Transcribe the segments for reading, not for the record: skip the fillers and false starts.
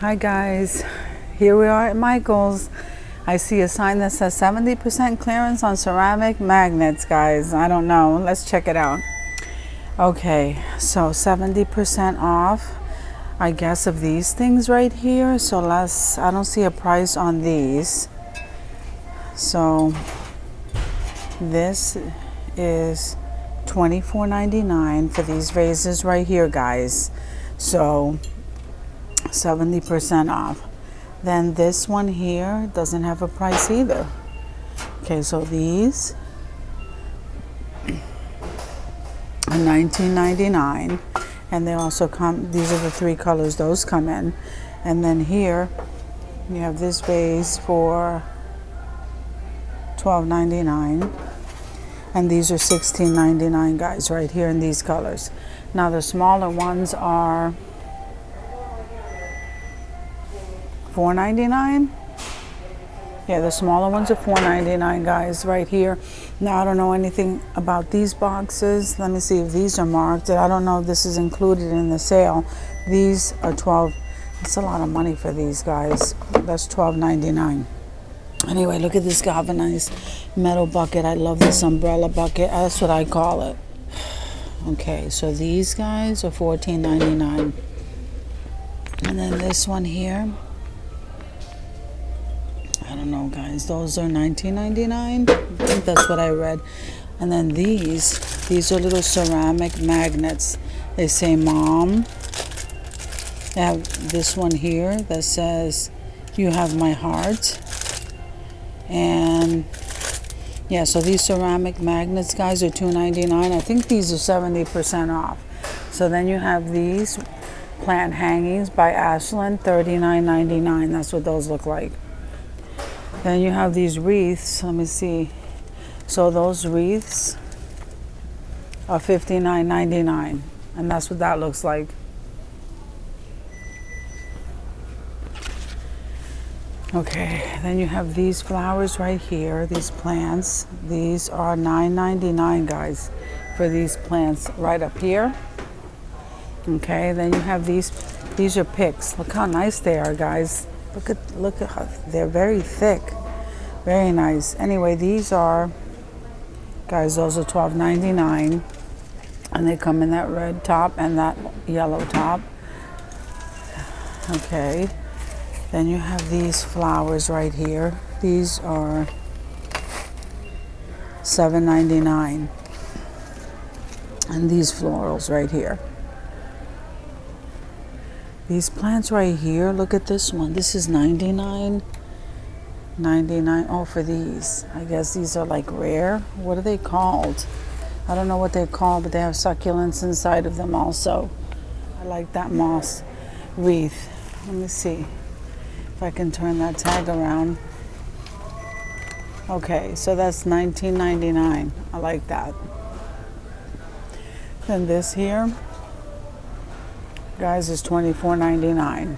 Hi guys, here we are at Michael's. I see a sign that says 70% clearance on ceramic magnets, guys. I don't know, let's check it out. Okay, so 70% off, I guess, of these things right here. So I don't see a price on these. So this is $24.99 for these vases right here, guys. So 70% off. Then this one here doesn't have a price either. Okay, so these are $19.99, and they also come, these are the three colors those come in. And then here you have this vase for $12.99, and these are $16.99, guys, right here in these colors. Now the smaller ones are $4.99. Yeah, the smaller ones are $4.99, guys, right here. Now I don't know anything about these boxes. Let me see if these are marked. I don't know if this is included in the sale. These are $12. It's a lot of money for these, guys. That's $12.99. Anyway, look at this galvanized metal bucket. I love this umbrella bucket. That's what I call it. Okay, so these guys are $14.99. And then this one here, I don't know, guys, those are $19.99. I think that's what I read. And then these are little ceramic magnets. They say mom. They have this one here that says you have my heart. And yeah, so these ceramic magnets, guys, are $2.99. I think these are 70% off. So then you have these plant hangings by Ashland, $39.99. That's what those look like. Then you have these wreaths. Let me see. So those wreaths are $59.99, and that's what that looks like. Okay, then you have these flowers right here, these plants. These are $9.99, guys, for these plants right up here. Okay, then you have these are picks. Look how nice they are, guys. Look at how they're very thick. Very nice. Anyway, these are, guys, those are $12.99, and they come in that red top and that yellow top. Okay. Then you have these flowers right here. These are $7.99. And these florals right here. These plants right here, look at this one. This is $99.99. Oh, for these. I guess these are like rare. What are they called? I don't know what they're called, but they have succulents inside of them also. I like that moss wreath. Let me see if I can turn that tag around. Okay, so that's $19.99. I like that. Then this here, guys, is $24.99.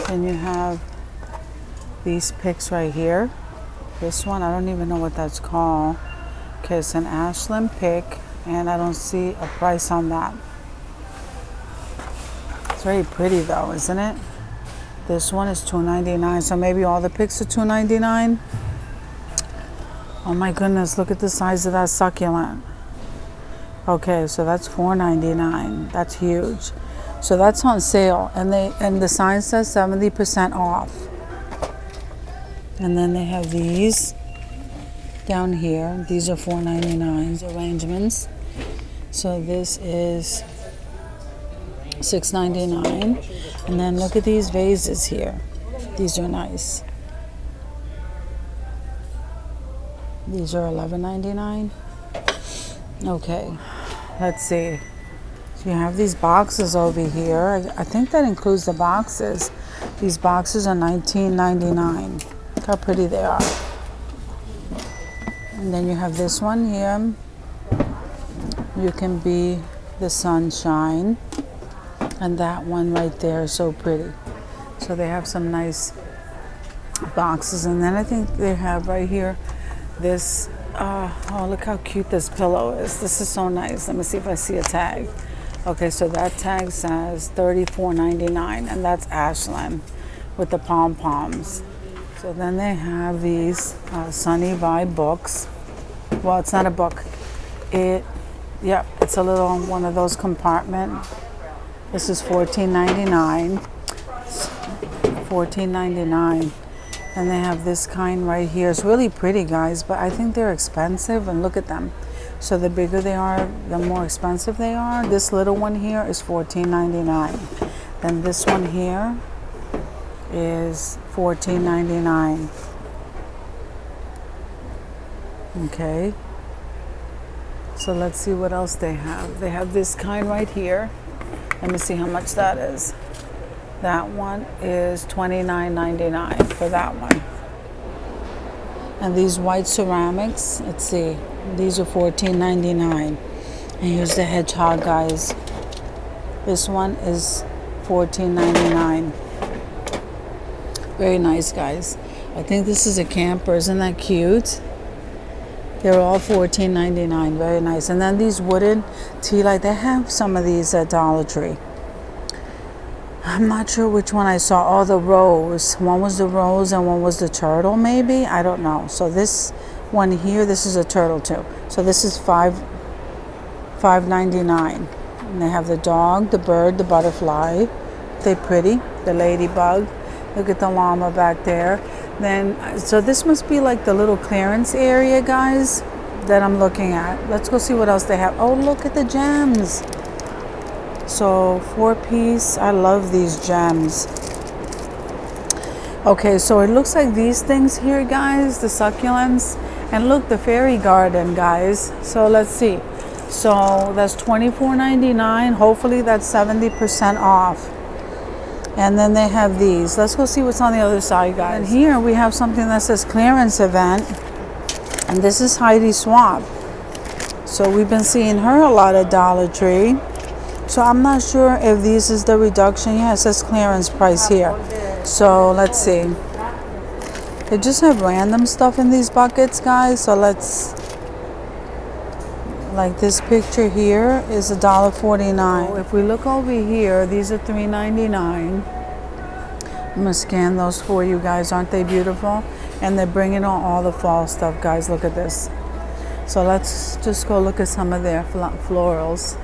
Then you have these picks right here. This one, I don't even know what that's called. Okay, it's an Ashland pick, and I don't see a price on that. It's very pretty though, isn't it? This one is $2.99, so maybe all the picks are $2.99. Oh my goodness, look at the size of that succulent. Okay, so that's $4.99. That's huge. So that's on sale, and the sign says 70% off. And then they have these down here. These are $4.99 arrangements. So this is $6.99. And then look at these vases here. These are nice. These are $11.99. Okay, let's see. So you have these boxes over here. I think that includes the boxes. These boxes are $19.99. Look how pretty they are. And then you have this one here. You can be the sunshine. And that one right there is so pretty. So they have some nice boxes. And then I think they have right here this, oh, look how cute this pillow is. This is so nice. Let me see if I see a tag. Okay, so that tag says $34.99, and that's Ashland with the pom-poms. So then they have these Sunny Vibe books. Well, it's not a book. Yep, it's a little one of those compartment. This is $14.99. $14.99. And they have this kind right here. It's really pretty, guys, but I think they're expensive, and look at them. So the bigger they are, the more expensive they are. This little one here is $14.99. Then this one here is $14.99. Okay. So let's see what else they have. They have this kind right here. Let me see how much that is. That one is $29.99 for that one. And these white ceramics, let's see, these are $14.99. And here's the hedgehog, guys. This one is $14.99. Very nice, guys. I think this is a camper. Isn't that cute? They're all $14.99. Very nice. And then these wooden tea light, they have some of these at Dollar Tree. I'm not sure which one I saw. Oh, the rose. One was the rose and one was the turtle, maybe. I don't know. So this one here, this is a turtle too. So this is $5.99. And they have the dog, the bird, the butterfly. They're pretty. The ladybug. Look at the llama back there. Then, so this must be like the little clearance area, guys, that I'm looking at. Let's go see what else they have. Oh, look at the gems. So 4-piece, I love these gems. Okay, so it looks like these things here, guys, the succulents. And look, the fairy garden, guys. So let's see. So that's $24.99. Hopefully that's 70% off. And then they have these. Let's go see what's on the other side, guys. And here we have something that says clearance event. And this is Heidi Swap. So we've been seeing her a lot at Dollar Tree. So I'm not sure if this is the reduction. Yeah, it says clearance price here. So let's see. They just have random stuff in these buckets, guys. So let's, like this picture here is $1.49. So if we look over here, these are $3.99. I'm gonna scan those for you guys. Aren't they beautiful? And they're bringing on all the fall stuff, guys. Look at this. So let's just go look at some of their florals.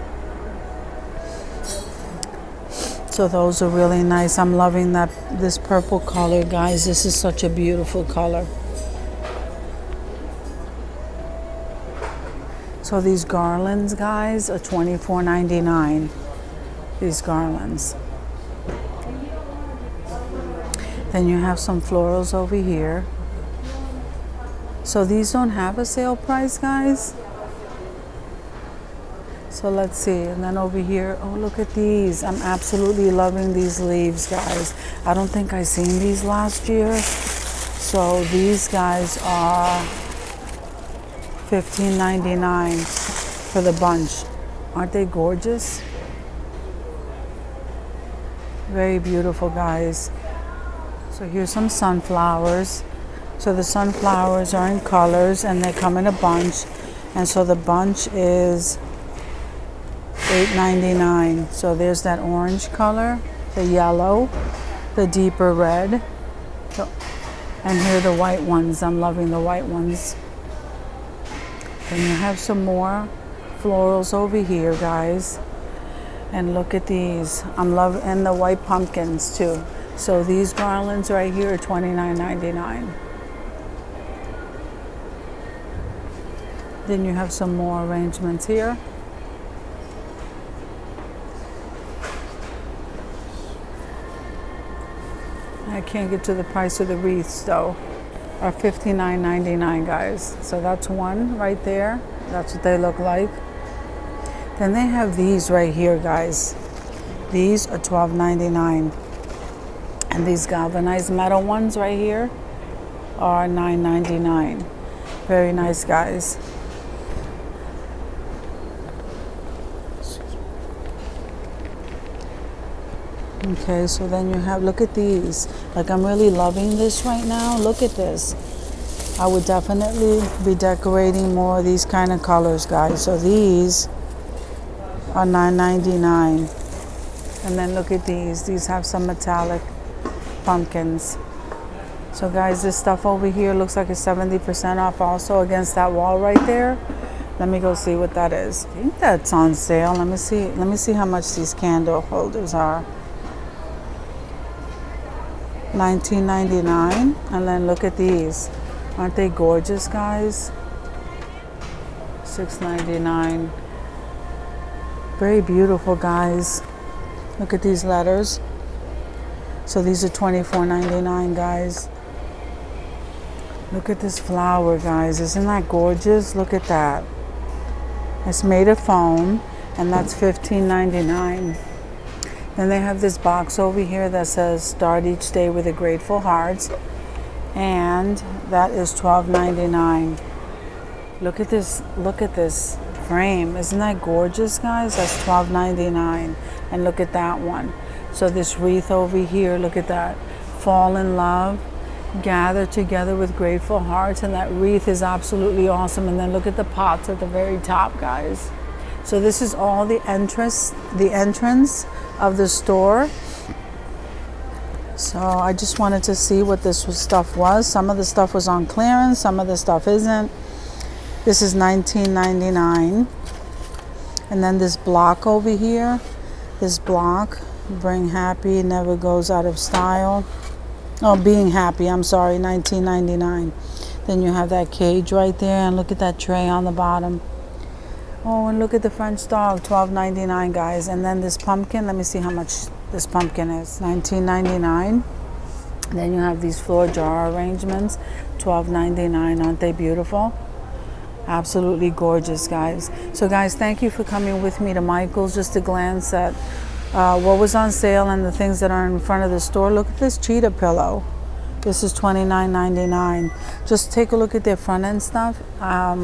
So those are really nice. I'm loving this purple color, guys. This is such a beautiful color. So these garlands, guys, are $24.99. These garlands. Then you have some florals over here. So these don't have a sale price, guys. So let's see. And then over here, oh, look at these. I'm absolutely loving these leaves, guys. I don't think I seen these last year. So these guys are $15.99 for the bunch. Aren't they gorgeous? Very beautiful, guys. So here's some sunflowers. So the sunflowers are in colors and they come in a bunch. And so the bunch is $8.99. So there's that orange color, the yellow, the deeper red. And here are the white ones. I'm loving the white ones. Then you have some more florals over here, guys. And look at these. I'm loving, and the white pumpkins too. So these garlands right here are $29.99. Then you have some more arrangements here. I can't get to the price of the wreaths though. Are $59.99, guys. So that's one right there. That's what they look like. Then they have these right here, guys. These are $12.99. And these galvanized metal ones right here are $9.99. Very nice, guys. Okay, so then you have, look at these. Like, I'm really loving this right now. Look at this. I would definitely be decorating more of these kind of colors, guys. So these are $9.99. And then look at these. These have some metallic pumpkins. So guys, this stuff over here looks like it's 70% off also against that wall right there. Let me go see what that is. I think that's on sale. Let me see. Let me see how much these candle holders are. $19.99. And then look at these. Aren't they gorgeous, guys? $6.99. Very beautiful, guys. Look at these letters. So these are $24.99, guys. Look at this flower, guys. Isn't that gorgeous? Look at that. It's made of foam, and that's $15.99. Then they have this box over here that says start each day with a grateful heart, and that is $12.99. Look at this. Look at this frame. Isn't that gorgeous, guys? That's $12.99. And look at that one. So this wreath over here, look at that. Fall in love, gather together with grateful hearts, and that wreath is absolutely awesome. And then look at the pots at the very top, guys. So this is all the entrance of the store. So I just wanted to see what this stuff was. Some of the stuff was on clearance, some of the stuff isn't. This is $19.99. And then this block over here, this block, bring happy, never goes out of style. Oh, being happy, I'm sorry, $19.99. Then you have that cage right there, and look at that tray on the bottom. Oh, and look at the French dog, $12.99, guys. And then this pumpkin, let me see how much this pumpkin is, $19.99. Then you have these floor jar arrangements, $12.99. Aren't they beautiful? Absolutely gorgeous, guys. So guys, thank you for coming with me to Michael's just to glance at what was on sale and the things that are in front of the store. Look at this cheetah pillow. This is $29.99. Just take a look at their front end stuff. I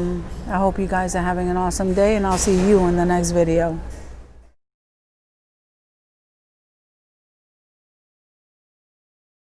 hope you guys are having an awesome day, and I'll see you in the next video.